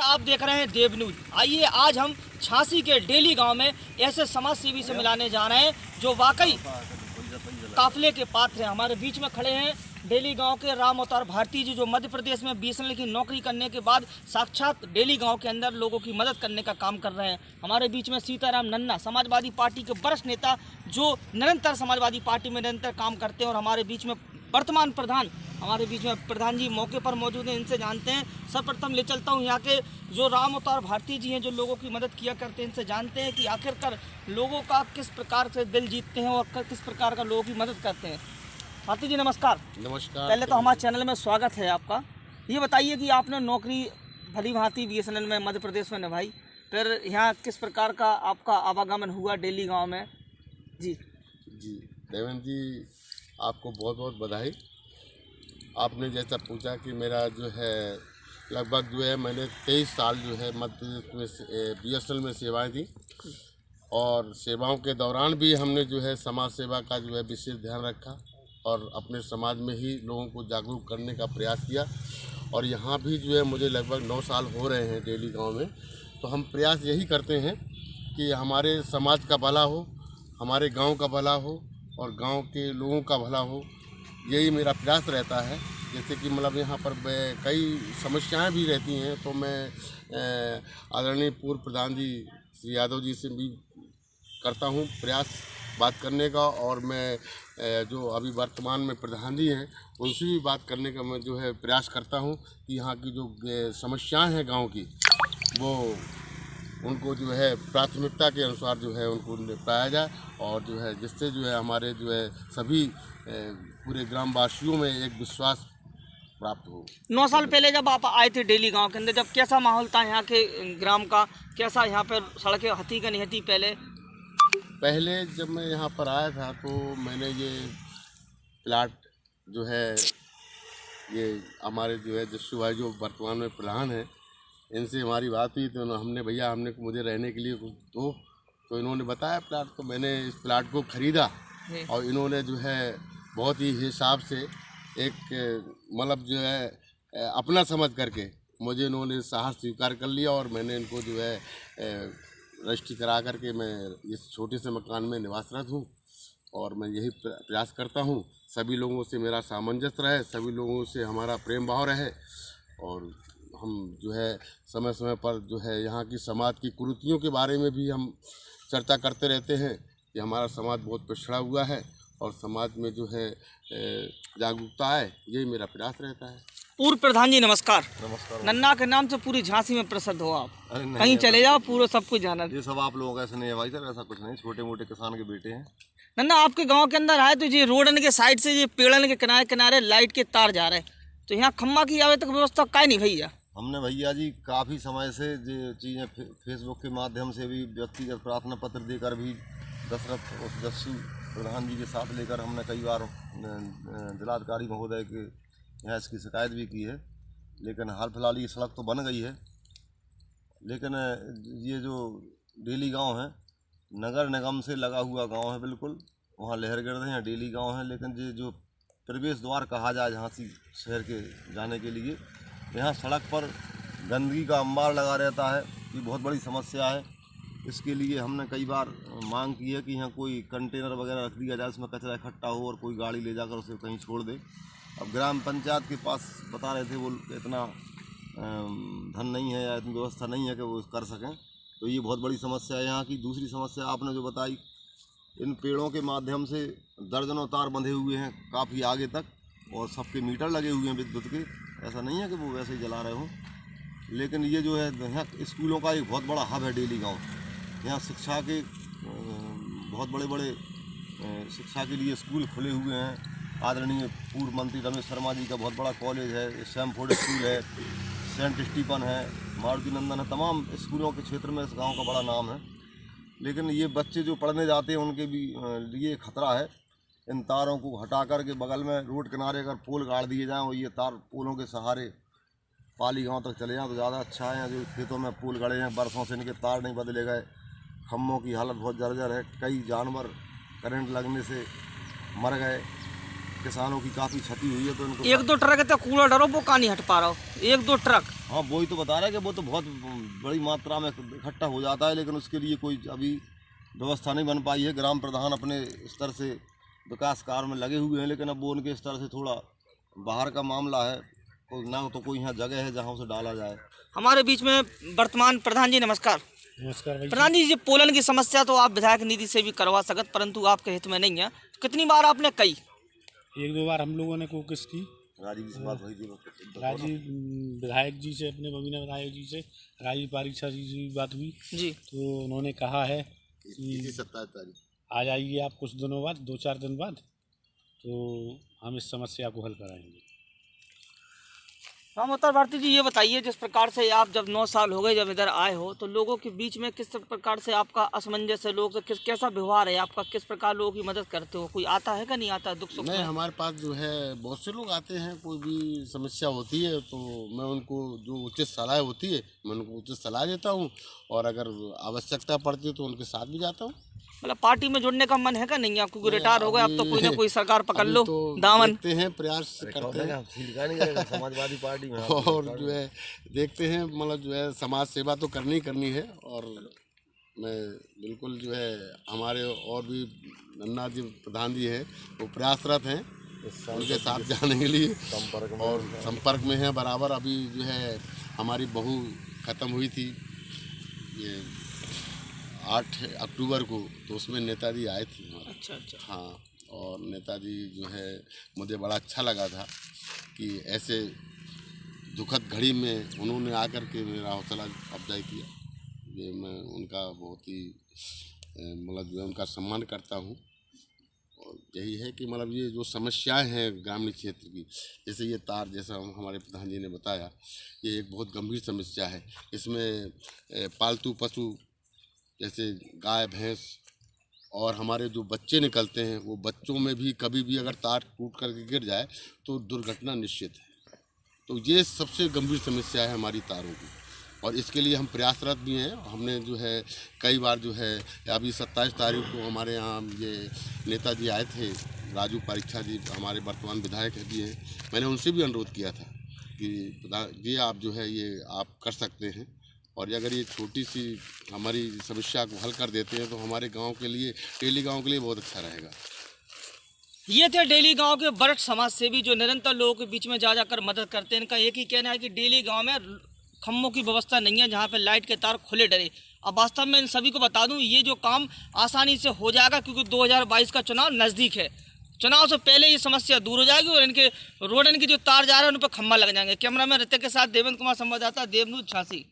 आप देख रहे हैं देव न्यूज। आइए आज हम झांसी के डेली गांव में ऐसे समाज सेवी से मिलाने जा रहे हैं जो वाकई काफिले के पात्र हैं। हमारे बीच में खड़े हैं डेली गांव के राम अवतार भारती जी, जो मध्य प्रदेश में बीएसएनएल की नौकरी करने के बाद साक्षात डेली गांव के अंदर लोगों की मदद करने का काम कर रहे हैं। हमारे बीच में सीताराम नन्ना, समाजवादी पार्टी के वरिष्ठ नेता जो निरंतर समाजवादी पार्टी में निरंतर काम करते हैं, और हमारे बीच में वर्तमान प्रधान, हमारे बीच में प्रधान जी मौके पर मौजूद हैं। इनसे जानते हैं। सर्वप्रथम ले चलता हूं यहाँ के जो राम अवतार भारती जी हैं, जो लोगों की मदद किया करते हैं, इनसे जानते हैं कि आखिरकार लोगों का किस प्रकार से दिल जीतते हैं और किस प्रकार का लोगों की मदद करते हैं। भारती जी नमस्कार। नमस्कार। पहले तो हमारे चैनल में स्वागत है आपका। ये बताइए कि आपने नौकरी भली भांति बीएसएनएल में मध्य प्रदेश में निभाई, फिर यहाँ किस प्रकार का आपका आवागमन हुआ डेली गांव में? जी देवेंद्र जी, आपको बहुत बहुत बधाई। आपने जैसा पूछा कि मेरा जो है लगभग जो है मैंने 23 साल जो है मध्य प्रदेश में बीएसएनएल में सेवाएं दी, और सेवाओं के दौरान भी हमने जो है समाज सेवा का जो है विशेष ध्यान रखा और अपने समाज में ही लोगों को जागरूक करने का प्रयास किया। और यहाँ भी जो है मुझे लगभग 9 साल हो रहे हैं डेली गांव में। तो हम प्रयास यही करते हैं कि हमारे समाज का भला हो, हमारे गांव का भला हो और गांव के लोगों का भला हो, यही मेरा प्रयास रहता है। जैसे कि मतलब यहाँ पर कई समस्याएं भी रहती हैं, तो मैं आदरणीय पूर्व प्रधान जी श्री यादव जी से भी करता हूँ प्रयास बात करने का, और मैं जो अभी वर्तमान में प्रधान जी हैं उनसे भी बात करने का मैं जो है प्रयास करता हूँ कि यहाँ की जो समस्याएं हैं गांव की, वो उनको जो है प्राथमिकता के अनुसार जो है उनको निपटाया जाए, और जो है जिससे जो है हमारे जो है सभी पूरे ग्रामवासियों में एक विश्वास प्राप्त हो। 9 साल पहले जब आप आए थे डेली गांव के अंदर, जब कैसा माहौल था यहाँ के ग्राम का, कैसा यहाँ पर सड़कें हती का नहीं हती? पहले जब मैं यहाँ पर आया था तो मैंने ये प्लाट जो है, ये हमारे जो है जस्सू भाई जो वर्तमान में प्रधान हैं, इनसे हमारी बात हुई, तो हमने भैया हमने मुझे रहने के लिए कुछ दो, तो इन्होंने बताया प्लाट, तो मैंने इस प्लाट को ख़रीदा, और इन्होंने जो है बहुत ही हिसाब से एक मतलब जो है अपना समझ करके मुझे इन्होंने साहस स्वीकार कर लिया, और मैंने इनको जो है रजिस्ट्री करा करके मैं इस छोटे से मकान में निवासरत हूँ। और मैं यही प्रयास करता हूँ सभी लोगों से मेरा सामंजस्य रहे, सभी लोगों से हमारा प्रेम भाव रहे, और हम जो है समय समय पर जो है यहाँ की समाज की कुरीतियों के बारे में भी हम चर्चा करते रहते हैं कि हमारा समाज बहुत पिछड़ा हुआ है और समाज में जो है जागरूकता आए, यही मेरा प्रयास रहता है। पूर्व प्रधान जी नमस्कार। नमस्कार। नन्ना के नाम से पूरी झांसी में प्रसिद्ध हो आप, कहीं चले जाओ पूरा सब कुछ जाना। ये सब आप लोगों का ऐसा नहीं है भाई सर, ऐसा कुछ नहीं, छोटे मोटे किसान के बेटे हैं। नन्ना, आपके गांव के अंदर आए तो ये रोडन के साइड से ये पेड़न के किनारे किनारे लाइट के तार जा रहे हैं, तो यहाँ खम्मा की अभी तक व्यवस्था काहे नहीं भैया? हमने भैया जी काफ़ी समय से ये चीज़ें फेसबुक के माध्यम से भी व्यक्तिगत प्रार्थना पत्र देकर भी दशरथ और जस्सू प्रधान जी के साथ लेकर हमने कई बार जिलाधिकारी महोदय के यहाँ इसकी शिकायत भी की है, लेकिन हाल फिलहाल ये सड़क तो बन गई है। लेकिन ये जो डेली गांव है नगर निगम से लगा हुआ गांव है, बिल्कुल वहाँ लहरगढ़ है, यहाँ डेली गांव है, लेकिन ये जो प्रवेश द्वार कहा जाए झांसी शहर के जाने के लिए, यहाँ सड़क पर गंदगी का अंबार लगा रहता है। ये बहुत बड़ी समस्या है। इसके लिए हमने कई बार मांग की है कि यहाँ कोई कंटेनर वगैरह रख दिया जाए, उसमें कचरा इकट्ठा हो और कोई गाड़ी ले जाकर उसे कहीं छोड़ दे। अब ग्राम पंचायत के पास बता रहे थे वो इतना धन नहीं है या इतनी व्यवस्था नहीं है कि वो कर सकें, तो ये बहुत बड़ी समस्या है यहाँ की। दूसरी समस्या आपने जो बताई, इन पेड़ों के माध्यम से दर्जनों तार बंधे हुए हैं काफ़ी आगे तक, और सबके मीटर लगे हुए हैं विद्युत के, ऐसा नहीं है कि वो वैसे ही जला रहे हों। लेकिन ये जो है यहाँ स्कूलों का एक बहुत बड़ा हब है डेली गाँव। यहाँ शिक्षा के बहुत बड़े बड़े शिक्षा के लिए स्कूल खुले हुए हैं। आदरणीय पूर्व मंत्री रमेश शर्मा जी का बहुत बड़ा कॉलेज है, सैमफोर्ड स्कूल है, सेंट स्टीफन है, मारुति नंदन है, तमाम स्कूलों के क्षेत्र में इस गांव का बड़ा नाम है। लेकिन ये बच्चे जो पढ़ने जाते हैं उनके भी लिए खतरा है। इन तारों को हटा कर के बगल में रोड किनारे अगर पोल गाड़ दिए जाएँ और ये तार पोलों के सहारे पाली गाँव तक चले जाएँ तो ज़्यादा अच्छा है। जो खेतों में पोल गड़े हैं, बरसों से इनके तार नहीं बदले गए, खम्भों की हालत बहुत जर्जर है, कई जानवर करंट लगने से मर गए, किसानों की काफ़ी क्षति हुई है। तो इनको 1-2 ट्रक है तो कूड़ा डरो वो कहाँ नहीं हट पा रहा हो, 1-2 ट्रक हाँ वही तो बता रहे हैं कि वो तो बहुत बड़ी मात्रा में इकट्ठा हो जाता है, लेकिन उसके लिए कोई अभी व्यवस्था नहीं बन पाई है। ग्राम प्रधान अपने स्तर से विकास कार्य में लगे हुए हैं, लेकिन अब वो उनके स्तर से थोड़ा बाहर का मामला है, ना तो कोई यहाँ जगह है जहाँ उसे डाला जाए। हमारे बीच में वर्तमान प्रधान जी, नमस्कार। नमस्कार भाई। प्रधान जी, ये पोलन की समस्या तो आप विधायक निधि से भी करवा सकत, परंतु आपके हित में नहीं है। कितनी बार आपने कही? 1-2 बार हम लोगों ने कोशिश की, राजीव से बात हुई थी, राजीव विधायक जी से, अपने बबीना विधायक जी से, राजीव पारीक्षा जी से भी बात हुई जी। तो उन्होंने कहा है कि 27 तारीख आ जाइए आप कुछ दिनों बाद, 2-4 दिन बाद, तो हम इस समस्या को हल कराएंगे। राम अवतार भारती जी, ये बताइए, जिस प्रकार से आप जब 9 साल हो गए जब इधर आए हो, तो लोगों के बीच में किस प्रकार से आपका असमंजस है, लोग से कैसा व्यवहार है आपका, किस प्रकार लोगों की मदद करते हो? कोई आता है कि नहीं आता दुख सुख नहीं, में? हमारे पास जो है बहुत से लोग आते हैं, कोई भी समस्या होती है तो मैं उनको जो उचित सलाह होती है मैं उनको उचित सलाह देता हूँ, और अगर आवश्यकता पड़ती है तो उनके साथ भी जाता हूँ। मतलब पार्टी में जुड़ने का मन है क्या? नहीं, आपको रिटायर हो गए, अब तो कोई ना कोई सरकार पकड़ अभी लो तो दामन। देखते हैं, प्रयास करते हैं समाजवादी पार्टी में और जो है देखते हैं, मतलब जो है समाज सेवा तो करनी ही करनी है। और मैं बिल्कुल जो है, हमारे और भी नन्ना जी प्रधान जी हैं, वो प्रयासरत हैं उनके साथ जाने के लिए, और संपर्क में हैं बराबर। अभी जो है हमारी बहू ख़त्म हुई थी ये 8 अक्टूबर को, तो उसमें नेताजी आए थे हमारे। अच्छा अच्छा। हाँ, और नेताजी जो है मुझे बड़ा अच्छा लगा था कि ऐसे दुखद घड़ी में उन्होंने आकर के मेरा हौसला अफजाई किया। ये मैं उनका बहुत ही मतलब जो है उनका सम्मान करता हूँ। और यही है कि मतलब ये जो समस्याएं हैं ग्रामीण क्षेत्र की, जैसे ये तार, जैसा हमारे प्रधान जी ने बताया, ये एक बहुत गंभीर समस्या है। इसमें पालतू पशु जैसे गाय भैंस और हमारे जो बच्चे निकलते हैं, वो बच्चों में भी कभी भी अगर तार टूट करके गिर जाए तो दुर्घटना निश्चित है। तो ये सबसे गंभीर समस्या है हमारी तारों की, और इसके लिए हम प्रयासरत भी हैं। हमने जो है कई बार जो है, अभी 27 तारीख को हमारे यहाँ ये नेताजी आए थे, राजू पारीक्षा जी हमारे वर्तमान विधायक भी हैं। मैंने उनसे भी अनुरोध किया था कि ये आप जो है ये आप कर सकते हैं, और अगर ये छोटी सी हमारी समस्या को हल कर देते हैं तो हमारे गांव के लिए, टेली गांव के लिए बहुत अच्छा रहेगा। ये थे डेली गांव के वरिष्ठ समाज सेवी जो निरंतर लोगों के बीच में जा जाकर मदद करते हैं। इनका एक ही कहना है कि डेली गांव में खम्भों की व्यवस्था नहीं है जहां पे लाइट के तार खुले डरे। अब वास्तव में इन सभी को बता दूं, ये जो काम आसानी से हो जाएगा, क्योंकि 2022 का चुनाव नज़दीक है। चुनाव से पहले ये समस्या दूर हो जाएगी और इनके रोड, इनके जो तार जा रहे हैं उन पर खम्भा लग जाएंगे। कैमरामैन ऋतिक के साथ देवेंद्र कुमार, संवाददाता देव न्यूज़, झांसी।